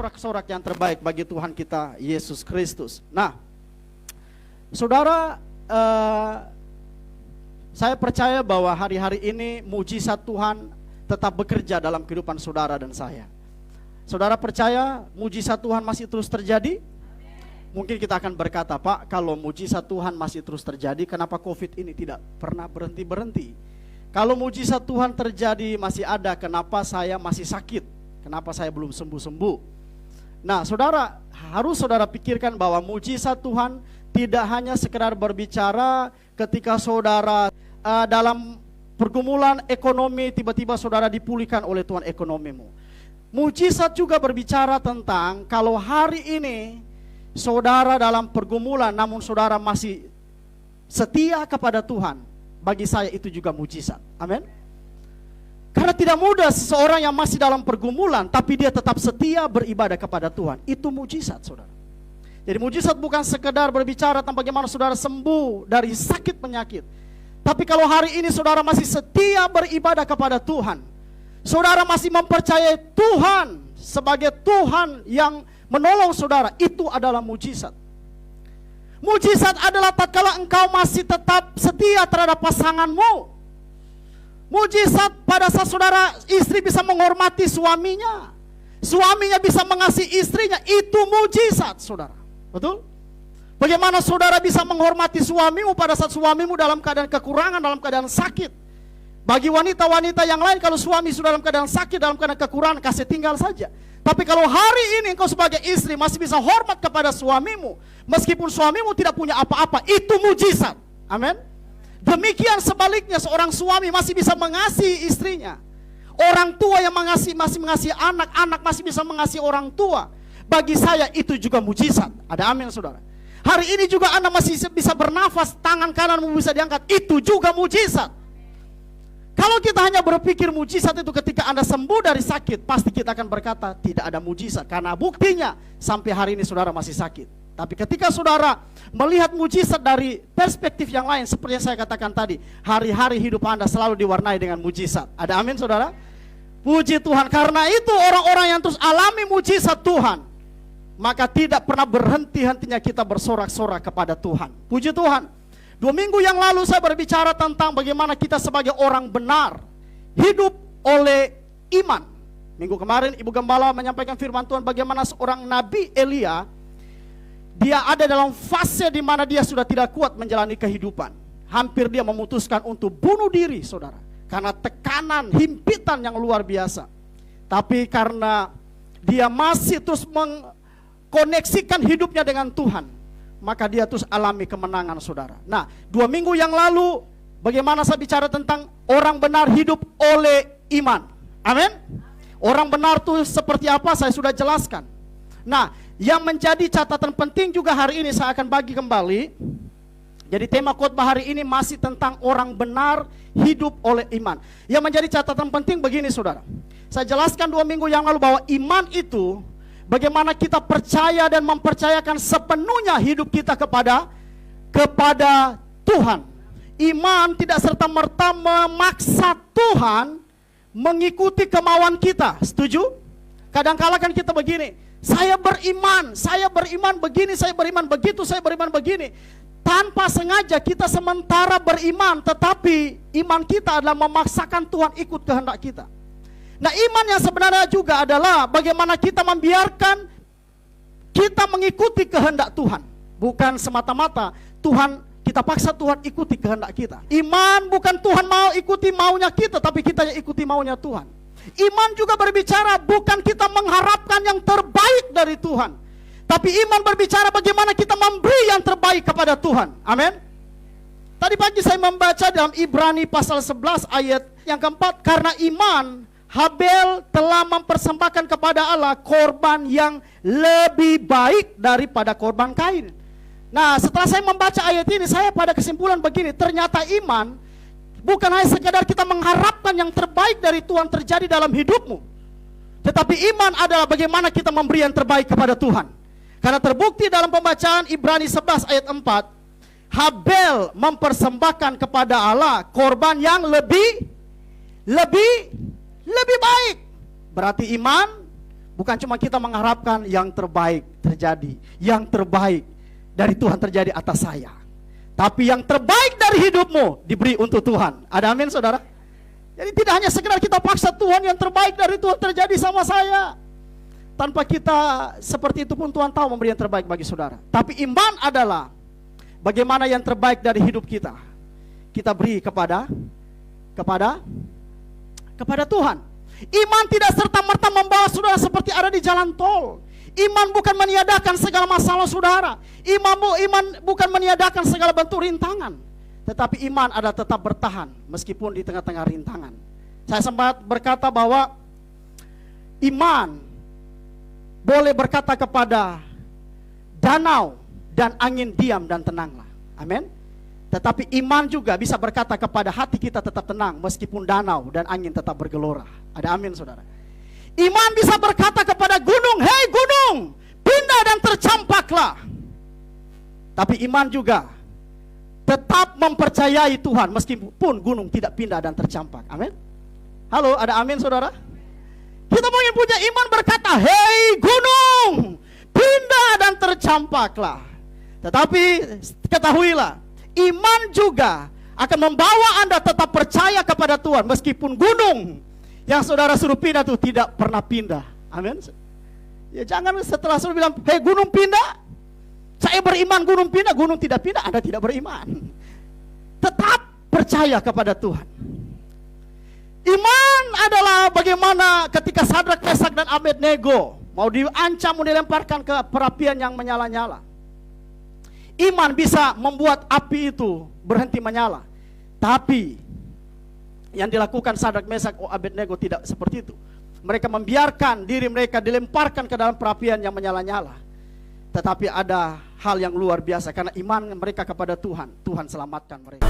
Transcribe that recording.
bersorak-sorak yang terbaik bagi Tuhan kita Yesus Kristus. Nah, saudara, saya percaya bahwa hari-hari ini mujizat Tuhan tetap bekerja dalam kehidupan saudara dan saya. Saudara percaya mujizat Tuhan masih terus terjadi? Mungkin kita akan berkata, Pak, kalau mujizat Tuhan masih terus terjadi, kenapa COVID ini tidak pernah berhenti-berhenti? Kalau mujizat Tuhan terjadi masih ada, kenapa saya masih sakit? Kenapa saya belum sembuh-sembuh? Nah, saudara, harus saudara pikirkan bahwa mujizat Tuhan tidak hanya sekedar berbicara ketika saudara dalam pergumulan ekonomi, tiba-tiba saudara dipulihkan oleh Tuhan ekonomimu. Mujizat juga berbicara tentang kalau hari ini saudara dalam pergumulan namun saudara masih setia kepada Tuhan. Bagi saya itu juga mujizat. Amin. Karena tidak mudah seseorang yang masih dalam pergumulan tapi dia tetap setia beribadah kepada Tuhan. Itu mujizat, saudara. Jadi mujizat bukan sekedar berbicara tentang bagaimana saudara sembuh dari sakit penyakit. Tapi kalau hari ini saudara masih setia beribadah kepada Tuhan, saudara masih mempercayai Tuhan sebagai Tuhan yang menolong saudara, itu adalah mujizat. Mujizat adalah tatkala engkau masih tetap setia terhadap pasanganmu. Mujizat pada saat saudara istri bisa menghormati suaminya, suaminya bisa mengasihi istrinya, itu mujizat, saudara. Betul? Bagaimana saudara bisa menghormati suamimu pada saat suamimu dalam keadaan kekurangan, dalam keadaan sakit. Bagi wanita-wanita yang lain, kalau suami sudah dalam keadaan sakit, dalam keadaan kekurangan, kasih tinggal saja. Tapi kalau hari ini engkau sebagai istri masih bisa hormat kepada suamimu, meskipun suamimu tidak punya apa-apa, itu mujizat. Amin. Demikian sebaliknya, seorang suami masih bisa mengasihi istrinya. Orang tua yang masih mengasihi anak, anak masih bisa mengasihi orang tua. Bagi saya itu juga mujizat. Ada amin, saudara. Hari ini juga Anda masih bisa bernafas, tangan kananmu bisa diangkat, itu juga mujizat. Kalau kita hanya berpikir mujizat itu ketika Anda sembuh dari sakit, pasti kita akan berkata tidak ada mujizat. Karena buktinya sampai hari ini saudara masih sakit. Tapi ketika saudara melihat mujizat dari perspektif yang lain, seperti yang saya katakan tadi, hari-hari hidup Anda selalu diwarnai dengan mujizat. Ada amin, saudara? Puji Tuhan. Karena itu orang-orang yang terus alami mujizat Tuhan, maka tidak pernah berhenti-hentinya kita bersorak-sorak kepada Tuhan. Puji Tuhan. 2 minggu yang lalu saya berbicara tentang bagaimana kita sebagai orang benar hidup oleh iman. Minggu kemarin Ibu Gembala menyampaikan firman Tuhan bagaimana seorang Nabi Elia, dia ada dalam fase di mana dia sudah tidak kuat menjalani kehidupan. Hampir dia memutuskan untuk bunuh diri, saudara. Karena tekanan, himpitan yang luar biasa. Tapi karena dia masih terus mengkoneksikan hidupnya dengan Tuhan, maka dia terus alami kemenangan, saudara. Nah, 2 minggu yang lalu bagaimana saya bicara tentang orang benar hidup oleh iman. Amin. Orang benar itu seperti apa saya sudah jelaskan. Nah, yang menjadi catatan penting juga hari ini saya akan bagi kembali. Jadi tema khotbah hari ini masih tentang orang benar hidup oleh iman. Yang menjadi catatan penting begini, saudara. Saya jelaskan 2 minggu yang lalu bahwa iman itu bagaimana kita percaya dan mempercayakan sepenuhnya hidup kita kepada Tuhan. Iman tidak serta-merta memaksa Tuhan mengikuti kemauan kita. Setuju? Kadang-kala kan kita begini, saya beriman begini, saya beriman begitu, saya beriman begini. Tanpa sengaja kita sementara beriman, tetapi iman kita adalah memaksakan Tuhan ikut kehendak kita. Nah, iman yang sebenarnya juga adalah bagaimana kita membiarkan kita mengikuti kehendak Tuhan. Bukan semata-mata Tuhan, kita paksa Tuhan ikuti kehendak kita. Iman bukan Tuhan mau ikuti maunya kita, tapi kita yang ikuti maunya Tuhan. Iman juga berbicara bukan kita mengharapkan yang terbaik dari Tuhan, tapi iman berbicara bagaimana kita memberi yang terbaik kepada Tuhan. Amin. Tadi pagi saya membaca dalam Ibrani pasal 11 ayat yang keempat, karena iman Habel telah mempersembahkan kepada Allah korban yang lebih baik daripada korban Kain. Nah, setelah saya membaca ayat ini, saya pada kesimpulan begini, ternyata iman bukan hanya sekedar kita mengharapkan yang terbaik dari Tuhan terjadi dalam hidupmu, tetapi iman adalah bagaimana kita memberi yang terbaik kepada Tuhan. Karena terbukti dalam pembacaan Ibrani 11 ayat 4, Habel mempersembahkan kepada Allah korban yang lebih baik. Berarti iman Bukan cuma kita mengharapkan yang terbaik terjadi, yang terbaik dari Tuhan terjadi atas saya, tapi yang terbaik dari hidupmu diberi untuk Tuhan. Ada amin, saudara? Jadi tidak hanya sekedar kita paksa Tuhan, yang terbaik dari Tuhan terjadi sama saya. Tanpa kita seperti itu pun Tuhan tahu memberi yang terbaik bagi saudara. Tapi iman adalah bagaimana yang terbaik dari hidup kita kita beri kepada Tuhan. Iman tidak serta-merta membawa saudara seperti ada di jalan tol. Iman bukan meniadakan segala masalah saudara. Iman bukan meniadakan segala bentuk rintangan. Tetapi iman ada tetap bertahan meskipun di tengah-tengah rintangan. Saya sempat berkata bahwa iman boleh berkata kepada danau dan angin, diam dan tenanglah. Amin. Tetapi iman juga bisa berkata kepada hati kita tetap tenang meskipun danau dan angin tetap bergelora. Ada amin, saudara. Iman bisa berkata kepada gunung, hei gunung, pindah dan tercampaklah. Tapi iman juga tetap mempercayai Tuhan meskipun gunung tidak pindah dan tercampak. Amin. Halo, ada amin, saudara? Kita mungkin punya iman berkata, hei gunung, pindah dan tercampaklah. Tetapi ketahuilah, iman juga akan membawa Anda tetap percaya kepada Tuhan meskipun gunung yang saudara suruh pindah itu tidak pernah pindah. Amin. Ya jangan setelah saudara bilang, hei gunung pindah, saya beriman gunung pindah, gunung tidak pindah, Anda tidak beriman. Tetap percaya kepada Tuhan. Iman adalah bagaimana ketika Sadrak, Mesak dan Abednego mau diancam, mau dilemparkan ke perapian yang menyala-nyala. Iman bisa membuat api itu berhenti menyala. Tapi yang dilakukan Sadrak, Mesak, Abednego tidak seperti itu. Mereka membiarkan diri mereka dilemparkan ke dalam perapian yang menyala-nyala. Tetapi ada hal yang luar biasa, karena iman mereka kepada Tuhan, Tuhan selamatkan mereka.